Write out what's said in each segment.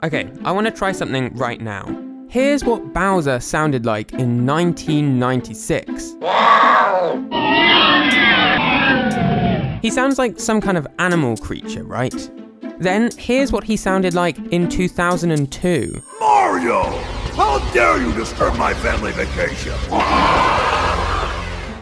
Okay, I want to try something right now. Here's what Bowser sounded like in 1996. He sounds like some kind of animal creature, right? Then here's what he sounded like in 2002. Mario! How dare you disturb my family vacation?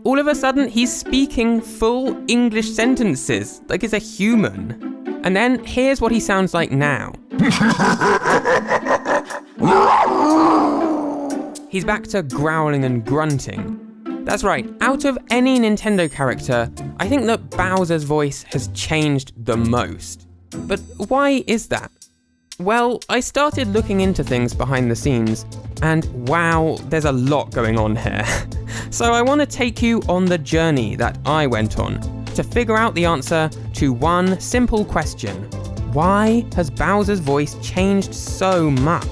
All of a sudden, he's speaking full English sentences, like he's a human. And then here's what he sounds like now. He's back to growling and grunting. That's right, out of any Nintendo character, I think that Bowser's voice has changed the most. But why is that? Well, I started looking into things behind the scenes, and wow, there's a lot going on here. So I want to take you on the journey that I went on to figure out the answer to one simple question. Why has Bowser's voice changed so much?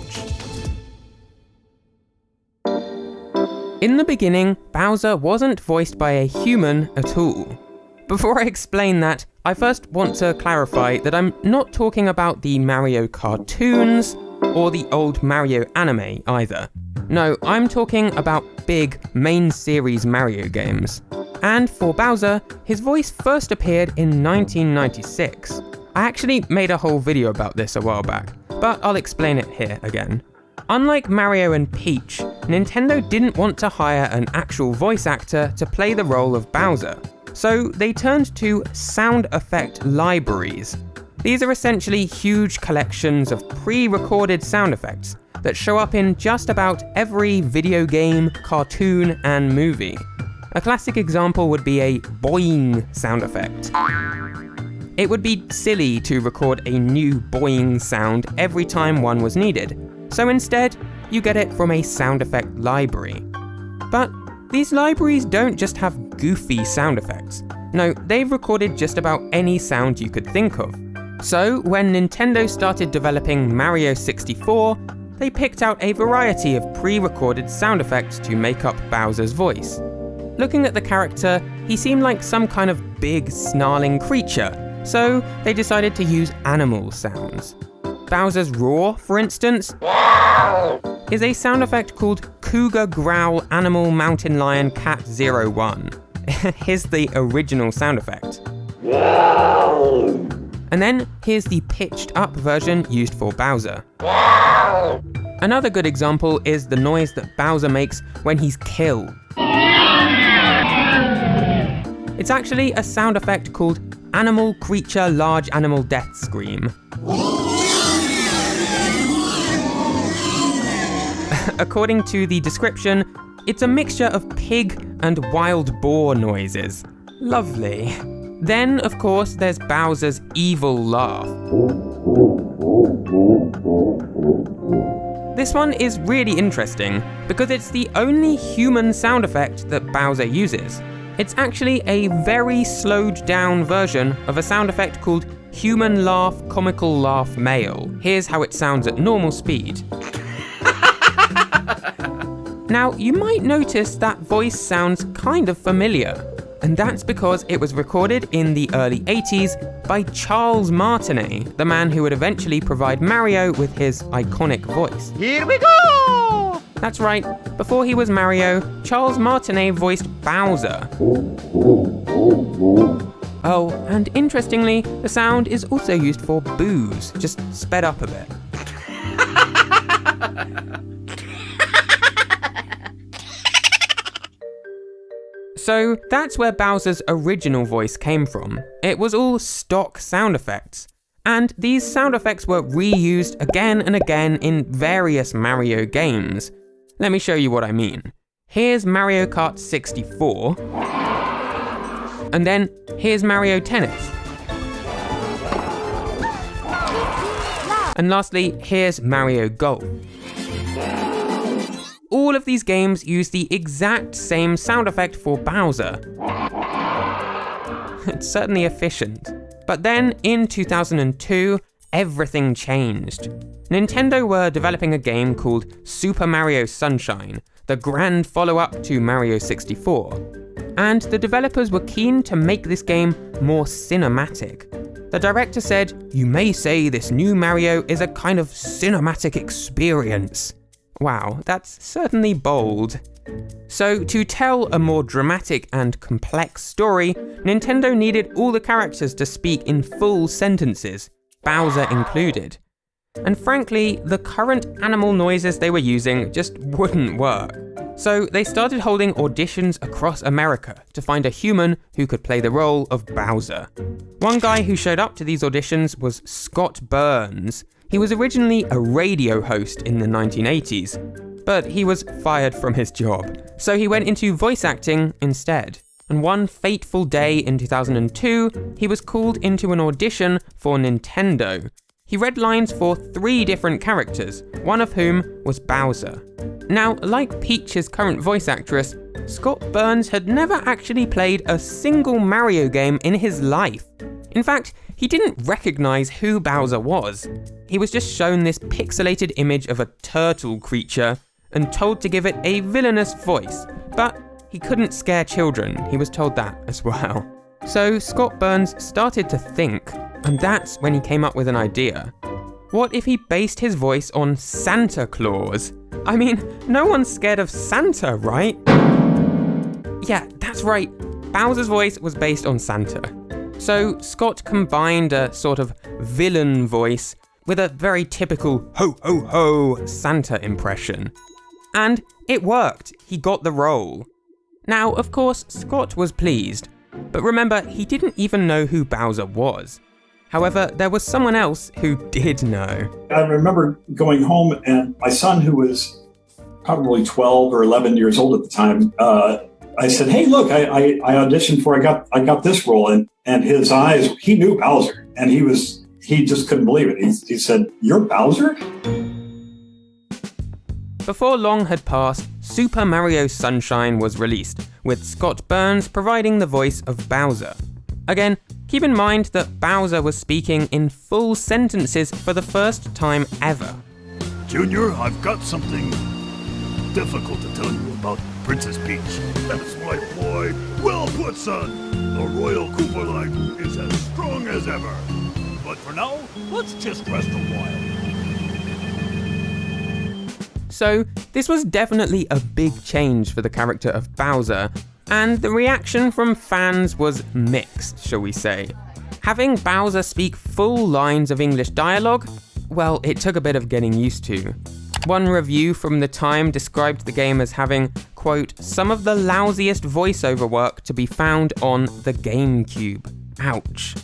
In the beginning, Bowser wasn't voiced by a human at all. Before I explain that, I first want to clarify that I'm not talking about the Mario cartoons or the old Mario anime either. No, I'm talking about big main series Mario games. And for Bowser, his voice first appeared in 1996. I actually made a whole video about this a while back, but I'll explain it here again. Unlike Mario and Peach, Nintendo didn't want to hire an actual voice actor to play the role of Bowser, so they turned to sound effect libraries. These are essentially huge collections of pre-recorded sound effects that show up in just about every video game, cartoon, and movie. A classic example would be a boing sound effect. It would be silly to record a new boing sound every time one was needed, so instead, you get it from a sound effect library. But these libraries don't just have goofy sound effects. No, they've recorded just about any sound you could think of. So when Nintendo started developing Mario 64, they picked out a variety of pre-recorded sound effects to make up Bowser's voice. Looking at the character, he seemed like some kind of big, snarling creature, so they decided to use animal sounds. Bowser's roar, for instance, is a sound effect called Cougar Growl Animal Mountain Lion Cat 01. Here's the original sound effect. And then here's the pitched up version used for Bowser. Another good example is the noise that Bowser makes when he's killed. It's actually a sound effect called Animal Creature Large Animal Death Scream. According to the description, it's a mixture of pig and wild boar noises. Lovely. Then, of course, there's Bowser's evil laugh. This one is really interesting because it's the only human sound effect that Bowser uses. It's actually a very slowed down version of a sound effect called Human Laugh Comical Laugh Male. Here's how it sounds at normal speed. Now, you might notice that voice sounds kind of familiar, and that's because it was recorded in the early 80s by Charles Martinet, the man who would eventually provide Mario with his iconic voice. Here we go! That's right, before he was Mario, Charles Martinet voiced Bowser. Oh, and interestingly, the sound is also used for booze, just sped up a bit. So that's where Bowser's original voice came from. It was all stock sound effects. And these sound effects were reused again and again in various Mario games. Let me show you what I mean. Here's Mario Kart 64. And then here's Mario Tennis. And lastly, here's Mario Golf. All of these games use the exact same sound effect for Bowser. It's certainly efficient. But then, in 2002, everything changed. Nintendo were developing a game called Super Mario Sunshine, the grand follow-up to Mario 64. And the developers were keen to make this game more cinematic. The director said, "You may say this new Mario is a kind of cinematic experience." Wow, that's certainly bold. So, to tell a more dramatic and complex story, Nintendo needed all the characters to speak in full sentences, Bowser included. And frankly, the current animal noises they were using just wouldn't work. So they started holding auditions across America to find a human who could play the role of Bowser. One guy who showed up to these auditions was Scott Burns. He was originally a radio host in the 1980s, but he was fired from his job, so he went into voice acting instead. And one fateful day in 2002, he was called into an audition for Nintendo. He read lines for 3 different characters, one of whom was Bowser. Now, like Peach's current voice actress, Scott Burns had never actually played a single Mario game in his life. In fact, he didn't recognize who Bowser was. He was just shown this pixelated image of a turtle creature and told to give it a villainous voice, but he couldn't scare children, he was told that as well. So Scott Burns started to think, and that's when he came up with an idea. What if he based his voice on Santa Claus? I mean, no one's scared of Santa, right? Yeah, that's right, Bowser's voice was based on Santa. So Scott combined a sort of villain voice with a very typical ho ho ho Santa impression. And it worked, he got the role. Now, of course, Scott was pleased, but remember, he didn't even know who Bowser was. However, there was someone else who did know. I remember going home and my son, who was probably 12 or 11 years old at the time, I said, "Hey, look, I auditioned for, I got this role," and his eyes, he knew Bowser, and he just couldn't believe it. He said, "You're Bowser?" Before long had passed, Super Mario Sunshine was released, with Scott Burns providing the voice of Bowser. Again, keep in mind that Bowser was speaking in full sentences for the first time ever. Junior, I've got something difficult to tell you about Princess Peach. That's my boy. Well put, son. The Royal Koopa line is as strong as ever. But for now, let's just rest a while. So, this was definitely a big change for the character of Bowser, and the reaction from fans was mixed, shall we say. Having Bowser speak full lines of English dialogue, well, it took a bit of getting used to. One review from the time described the game as having, quote, "some of the lousiest voiceover work to be found on the GameCube. Ouch."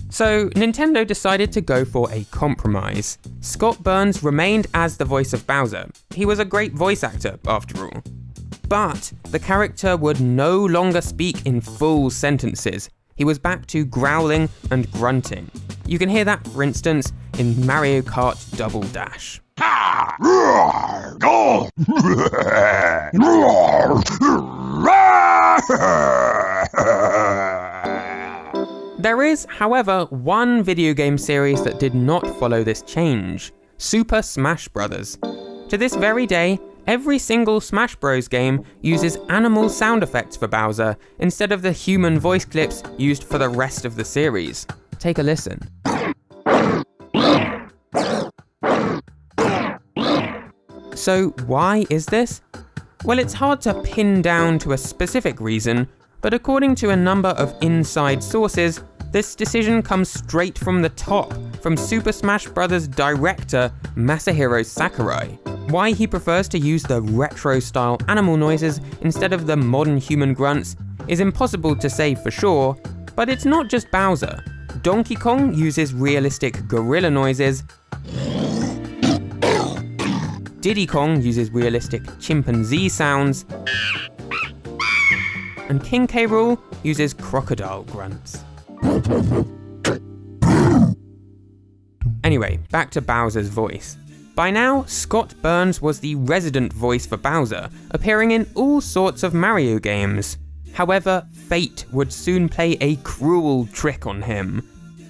So Nintendo decided to go for a compromise. Scott Burns remained as the voice of Bowser. He was a great voice actor, after all. But the character would no longer speak in full sentences. He was back to growling and grunting. You can hear that, for instance, in Mario Kart Double Dash. Ha! Roar! Go! There is, however, one video game series that did not follow this change: Super Smash Bros. To this very day, every single Smash Bros. Game uses animal sound effects for Bowser instead of the human voice clips used for the rest of the series. Take a listen. So why is this? Well, it's hard to pin down to a specific reason, but according to a number of inside sources, this decision comes straight from the top, from Super Smash Bros. Director Masahiro Sakurai. Why he prefers to use the retro-style animal noises instead of the modern human grunts is impossible to say for sure, but it's not just Bowser. Donkey Kong uses realistic gorilla noises, Diddy Kong uses realistic chimpanzee sounds, and King K. Rool uses crocodile grunts. Anyway, back to Bowser's voice. By now, Scott Burns was the resident voice for Bowser, appearing in all sorts of Mario games. However, fate would soon play a cruel trick on him.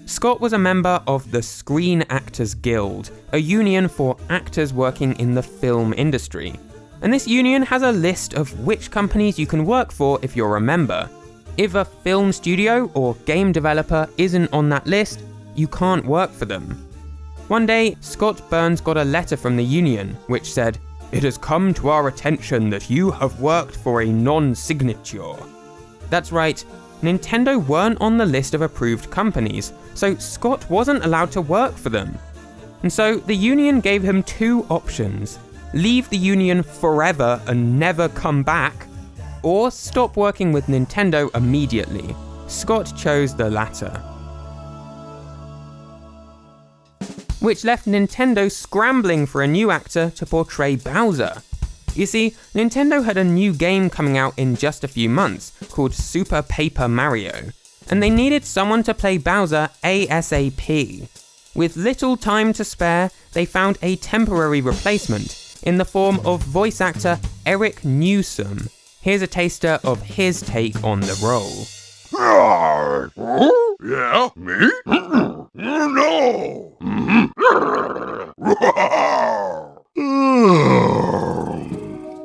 Scott was a member of the Screen Actors Guild, a union for actors working in the film industry. And this union has a list of which companies you can work for if you're a member. If a film studio or game developer isn't on that list, you can't work for them. One day, Scott Burns got a letter from the union, which said, "It has come to our attention that you have worked for a non-signature." That's right, Nintendo weren't on the list of approved companies, so Scott wasn't allowed to work for them. And so the union gave him two options: leave the union forever and never come back, or stop working with Nintendo immediately. Scott chose the latter, which left Nintendo scrambling for a new actor to portray Bowser. You see, Nintendo had a new game coming out in just a few months called Super Paper Mario, and they needed someone to play Bowser ASAP. With little time to spare, they found a temporary replacement in the form of voice actor Eric Newsom. Here's a taster of his take on the role. Yeah, me? No!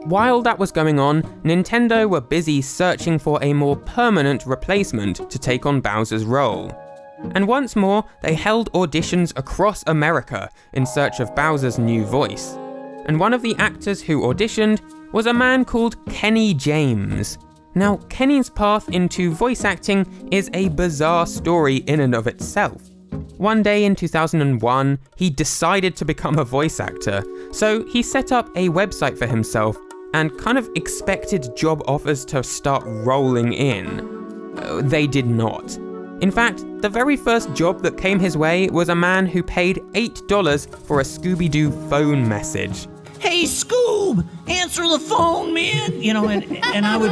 While that was going on, Nintendo were busy searching for a more permanent replacement to take on Bowser's role. And once more, they held auditions across America in search of Bowser's new voice. And one of the actors who auditioned was a man called Kenny James. Now, Kenny's path into voice acting is a bizarre story in and of itself. One day in 2001, he decided to become a voice actor, so he set up a website for himself and kind of expected job offers to start rolling in. They did not. In fact, the very first job that came his way was a man who paid $8 for a Scooby-Doo phone message. "Hey, Scoob, answer the phone, man!" You know, and I would,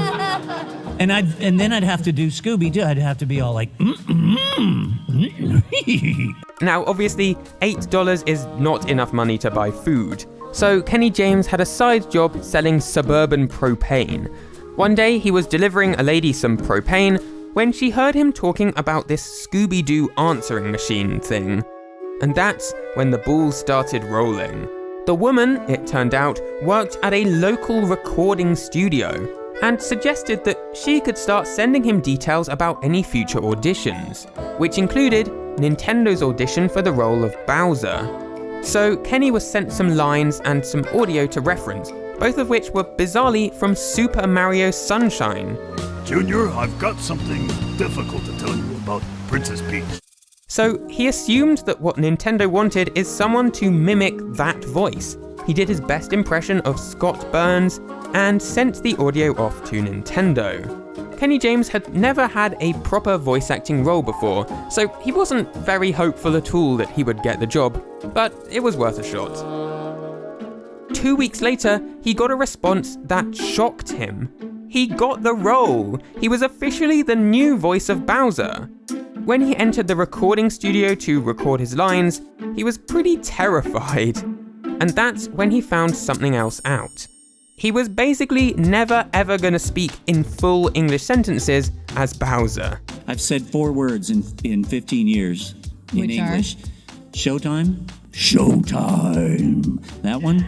and then I'd have to do Scooby Doo. I'd have to be all like, Now, obviously, $8 is not enough money to buy food, so Kenny James had a side job selling suburban propane. One day, he was delivering a lady some propane when she heard him talking about this Scooby-Doo answering machine thing. And that's when the ball started rolling. The woman, it turned out, worked at a local recording studio and suggested that she could start sending him details about any future auditions, which included Nintendo's audition for the role of Bowser. So Kenny was sent some lines and some audio to reference, both of which were bizarrely from Super Mario Sunshine. Junior, I've got something difficult to tell you about Princess Peach. So he assumed that what Nintendo wanted is someone to mimic that voice. He did his best impression of Scott Burns and sent the audio off to Nintendo. Kenny James had never had a proper voice acting role before, so he wasn't very hopeful at all that he would get the job, but it was worth a shot. 2 weeks later, he got a response that shocked him. He got the role! He was officially the new voice of Bowser. When he entered the recording studio to record his lines, he was pretty terrified. And that's when he found something else out. He was basically never ever gonna speak in full English sentences as Bowser. I've said 4 words in 15 years in Which English. Showtime? Showtime. That one.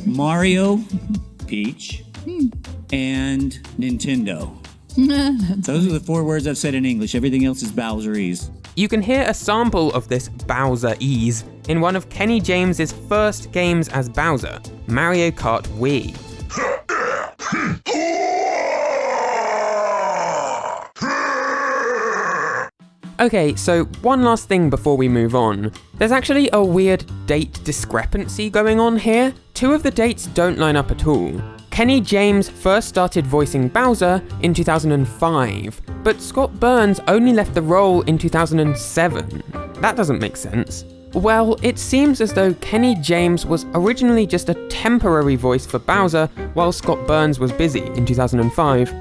Mario, Peach, and Nintendo. Those are the 4 words I've said in English. Everything else is Bowserese. You can hear a sample of this Bowser-ese in one of Kenny James's first games as Bowser, Mario Kart Wii. Okay, so one last thing before we move on. There's actually a weird date discrepancy going on here. 2 of the dates don't line up at all. Kenny James first started voicing Bowser in 2005, but Scott Burns only left the role in 2007. That doesn't make sense. Well, it seems as though Kenny James was originally just a temporary voice for Bowser while Scott Burns was busy in 2005.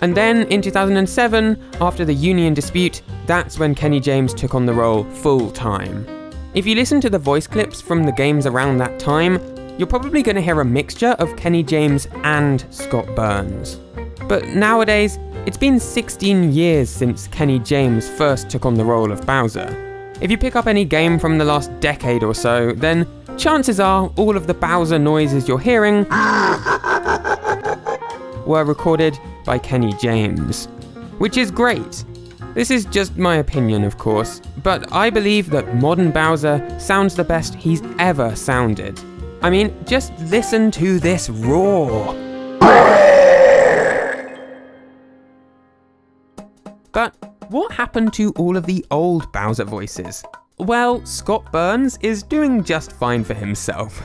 And then in 2007, after the union dispute, that's when Kenny James took on the role full-time. If you listen to the voice clips from the games around that time, you're probably going to hear a mixture of Kenny James and Scott Burns. But nowadays, it's been 16 years since Kenny James first took on the role of Bowser. If you pick up any game from the last decade or so, then chances are all of the Bowser noises you're hearing were recorded by Kenny James. which is great. This is just my opinion, of course, but I believe that modern Bowser sounds the best he's ever sounded. I mean, just listen to this roar. But what happened to all of the old Bowser voices? Well, Scott Burns is doing just fine for himself.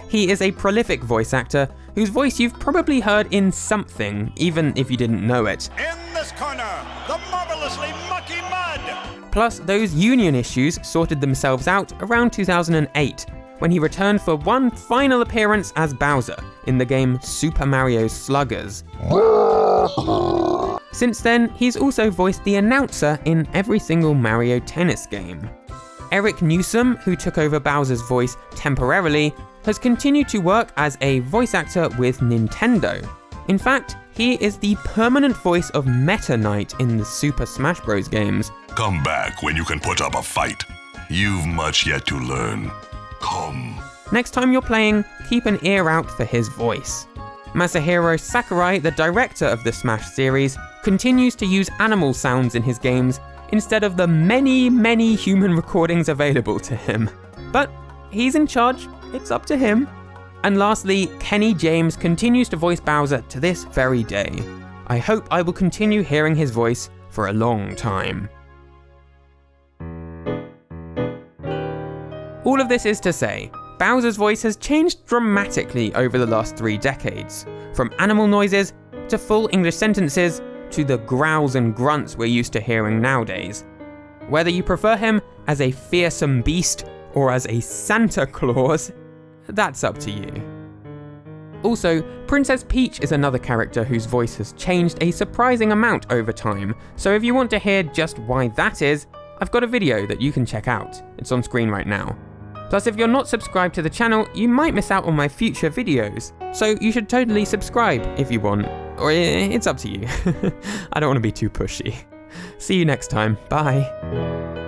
He is a prolific voice actor whose voice you've probably heard in something, even if you didn't know it. In this corner, the marvelously mucky mud. Plus, those union issues sorted themselves out around 2008, when he returned for one final appearance as Bowser in the game Super Mario Sluggers. Since then, he's also voiced the announcer in every single Mario Tennis game. Eric Newsom, who took over Bowser's voice temporarily, has continued to work as a voice actor with Nintendo. In fact, he is the permanent voice of Meta Knight in the Super Smash Bros. Games. Come back when you can put up a fight. You've much yet to learn. Come. Next time you're playing, keep an ear out for his voice. Masahiro Sakurai, the director of the Smash series, continues to use animal sounds in his games instead of the many human recordings available to him. But he's in charge, it's up to him. And lastly, Kenny James continues to voice Bowser to this very day. I hope I will continue hearing his voice for a long time. All of this is to say, Bowser's voice has changed dramatically over the last 3 decades, from animal noises to full English sentences to the growls and grunts we're used to hearing nowadays. Whether you prefer him as a fearsome beast or as a Santa Claus, that's up to you. Also, Princess Peach is another character whose voice has changed a surprising amount over time, so if you want to hear just why that is, I've got a video that you can check out. It's on screen right now. Plus, if you're not subscribed to the channel, you might miss out on my future videos, so you should totally subscribe if you want, or it's up to you. I don't want to be too pushy. See you next time, bye.